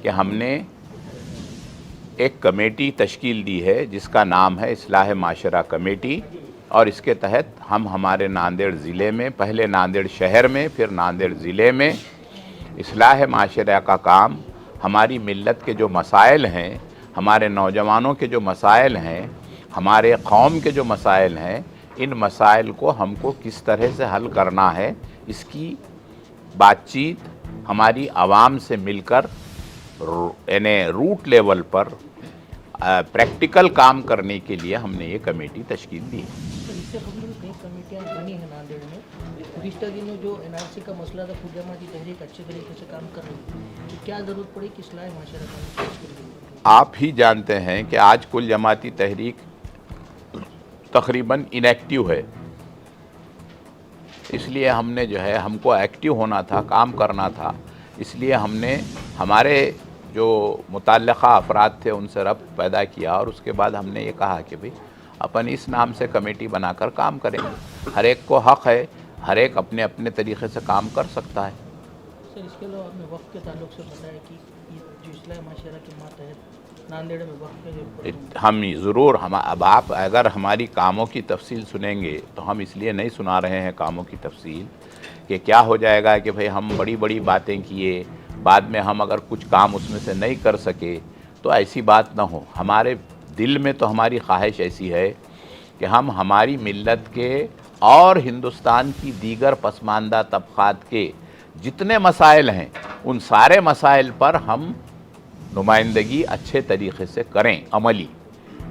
کہ ہم نے ایک کمیٹی تشکیل دی ہے جس کا نام ہے اصلاح معاشرہ کمیٹی، اور اس کے تحت ہم ہمارے ناندیڑ ضلع میں، پہلے ناندیڑ شہر میں پھر ناندیڑ ضلع میں اصلاح معاشرہ کا کام، ہماری ملت کے جو مسائل ہیں، ہمارے نوجوانوں کے جو مسائل ہیں، ہمارے قوم کے جو مسائل ہیں، ان مسائل کو ہم کو کس طرح سے حل کرنا ہے، اس کی بات چیت ہماری عوام سے مل کر یعنی روٹ لیول پر پریکٹیکل کام کرنے کے لیے ہم نے یہ کمیٹی تشکیل دی ہے۔ اس سے قبل بھی کئی کمیٹیاں بنی ہیں ناندیڑ میں، گزشتہ دنوں جو این آر سی کا مسئلہ تھا، خود جماعتی تحریک اچھے طریقے سے کام کر رہی ہے، تو کیا ضرورت پڑی کہ اصلاح معاشرہ کمیٹی تشکیل کی؟ آپ ہی جانتے ہیں کہ آج کل جماعتی تحریک تقریباً انیکٹیو ہے، اس لیے ہم نے جو ہے، ہم کو ایکٹیو ہونا تھا، کام کرنا تھا، اس لیے ہم نے ہمارے جو متعلقہ افراد تھے ان سے ربط پیدا کیا، اور اس کے بعد ہم نے یہ کہا کہ بھئی اپن اس نام سے کمیٹی بنا کر کام کریں گے۔ ہر ایک کو حق ہے، ہر ایک اپنے اپنے طریقے سے کام کر سکتا ہے۔ سر اس کے علاوہ آپ نے وقت کے تعلق سے بتایا کہ یہ جو اصلاح معاشرہ کے ماتحت ناندیڑ میں وقت کا ضرورت ہم ضرور اب آپ اگر ہماری کاموں کی تفصیل سنیں گے تو ہم اس لیے نہیں سنا رہے ہیں کاموں کی تفصیل کہ کیا ہو جائے گا کہ بھئی ہم بڑی بڑی باتیں کیے، بعد میں ہم اگر کچھ کام اس میں سے نہیں کر سکے تو ایسی بات نہ ہو۔ ہمارے دل میں تو ہماری خواہش ایسی ہے کہ ہم ہماری ملت کے اور ہندوستان کی دیگر پسماندہ طبقات کے جتنے مسائل ہیں ان سارے مسائل پر ہم نمائندگی اچھے طریقے سے کریں، عملی۔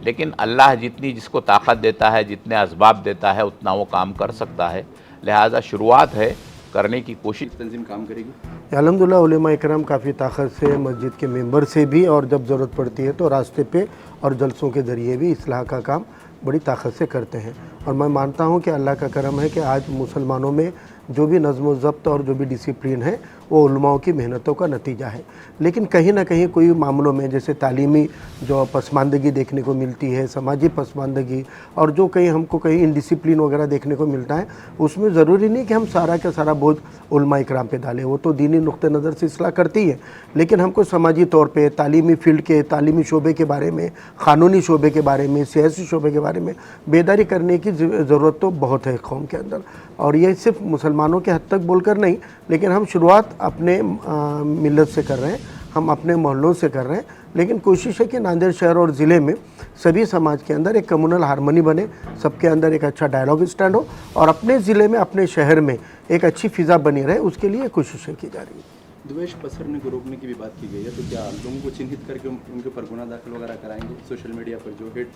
لیکن اللہ جتنی جس کو طاقت دیتا ہے، جتنے اسباب دیتا ہے، اتنا وہ کام کر سکتا ہے، لہٰذا شروعات ہے، کرنے کی کوشش تنظیم کام کرے گی۔ الحمدللہ علماء اکرام کافی طاقت سے مسجد کے ممبر سے بھی، اور جب ضرورت پڑتی ہے تو راستے پہ اور جلسوں کے ذریعے بھی اصلاح کا کام بڑی طاقت سے کرتے ہیں، اور میں مانتا ہوں کہ اللہ کا کرم ہے کہ آج مسلمانوں میں جو بھی نظم و ضبط اور جو بھی ڈسپلن ہے وہ علماء کی محنتوں کا نتیجہ ہے۔ لیکن کہیں نہ کہیں کوئی معاملوں میں جیسے تعلیمی جو پسماندگی دیکھنے کو ملتی ہے، سماجی پسماندگی، اور جو کہیں ہم کو کہیں انڈسپلن وغیرہ دیکھنے کو ملتا ہے، اس میں ضروری نہیں کہ ہم سارا کا سارا بوجھ علماء اکرام پہ ڈالیں، وہ تو دینی نقطہ نظر سے اصلاح کرتی ہے، لیکن ہم کو سماجی طور پہ تعلیمی فیلڈ کے، تعلیمی شعبے کے بارے میں، قانونی شعبے کے بارے میں، سیاسی شعبے کے بارے میں بیداری کرنے کی ضرورت تو بہت ہے قوم کے اندر، اور یہ صرف مسلمانوں کے حد تک بول کر نہیں، لیکن ہم شروعات اپنے ملت سے کر رہے ہیں، ہم اپنے محلوں سے کر رہے ہیں، لیکن کوشش ہے کہ ناندیڑ شہر اور ضلع میں سبھی سماج کے اندر ایک کمیونل ہارمنی بنے، سب کے اندر ایک اچھا ڈائلاگ اسٹینڈ ہو، اور اپنے ضلع میں، اپنے شہر میں ایک اچھی فضا بنی رہے، اس کے لیے کوششیں کی جا رہی ہیں۔ دویش پسرنے کو روکنے کی بھی بات کی گئی ہے، تو کیا لوگوں کو چنہت کر کے ان کے اوپر گناہ داخل وغیرہ کرائیں گے سوشل میڈیا پر جو ہیٹ؟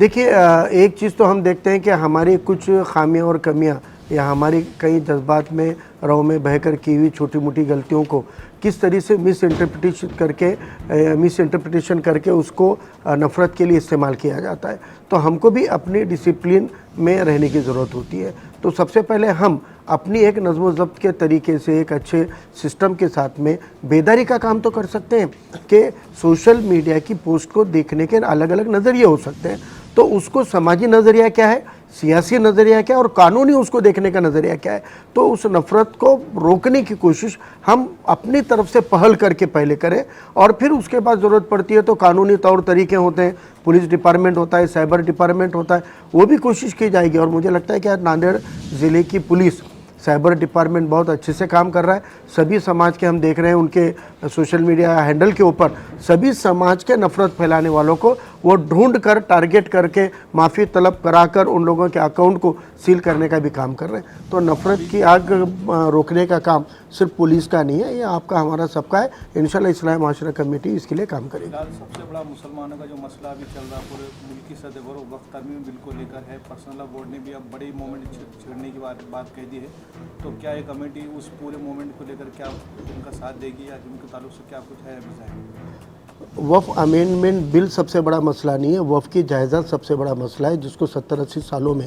دیکھیے، ایک چیز تو ہم دیکھتے ہیں کہ ہماری کچھ خامیاں اور کمیاں یا ہماری کئی جذبات میں رو میں بہہ کر کی ہوئی چھوٹی موٹی غلطیوں کو کس طرح سے مس انٹرپریٹیشن کر کے اس کو نفرت کے لیے استعمال کیا جاتا ہے، تو ہم کو بھی اپنی ڈسپلن میں رہنے کی ضرورت ہوتی ہے۔ تو سب سے پہلے ہم اپنی ایک نظم و ضبط کے طریقے سے ایک اچھے سسٹم کے ساتھ میں بیداری کا کام تو کر سکتے ہیں کہ سوشل میڈیا کی پوسٹ کو دیکھنے کے الگ الگ نظریے ہو سکتے ہیں، تو اس کو سماجی نظریہ کیا ہے، سیاسی نظریہ کیا ہے، اور قانونی اس کو دیکھنے کا نظریہ کیا ہے، تو اس نفرت کو روکنے کی کوشش ہم اپنی طرف سے پہل کر کے پہلے کریں، اور پھر اس کے بعد ضرورت پڑتی ہے تو قانونی طور طریقے ہوتے ہیں، پولیس ڈپارٹمنٹ ہوتا ہے، سائبر ڈپارٹمنٹ ہوتا ہے، وہ بھی کوشش کی جائے گی، اور مجھے لگتا ہے کہ ناندیڑ ضلع کی پولیس سائبر ڈپارٹمنٹ بہت اچھے سے کام کر رہا ہے، سبھی سماج کے ہم دیکھ رہے ہیں ان کے سوشل میڈیا ہینڈل کے اوپر سبھی سماج کے نفرت پھیلانے والوں کو وہ ڈھونڈ کر ٹارگٹ کر کے معافی طلب کرا کر ان لوگوں کے اکاؤنٹ کو سیل کرنے کا بھی کام کر رہے ہیں۔ تو نفرت کی آگ روکنے کا کام صرف پولیس کا نہیں ہے، یہ آپ کا ہمارا سب کا ہے، انشاءاللہ اصلاح معاشرہ کمیٹی اس کے لیے کام کرے گی۔ سب سے بڑا مسلمانوں کا جو مسئلہ ابھی چل رہا پورے ملکی سطح پر، وقت ترمیم بل کو لے کر ہے، پرسنل لا بورڈ نے بھی اب بڑی موومنٹ چھیڑنے کی بات کہہ دی ہے، تو کیا یہ کمیٹی اس پورے موومنٹ کو لے کر کیا ان کا ساتھ دے گی، یا ان کے تعلق سے کیا کچھ ہے ابھی ظاہر؟ وقف امینڈمنٹ بل سب سے بڑا مسئلہ نہیں ہے، وقف کی جائیداد سب سے بڑا مسئلہ ہے، جس کو 70-80 سالوں میں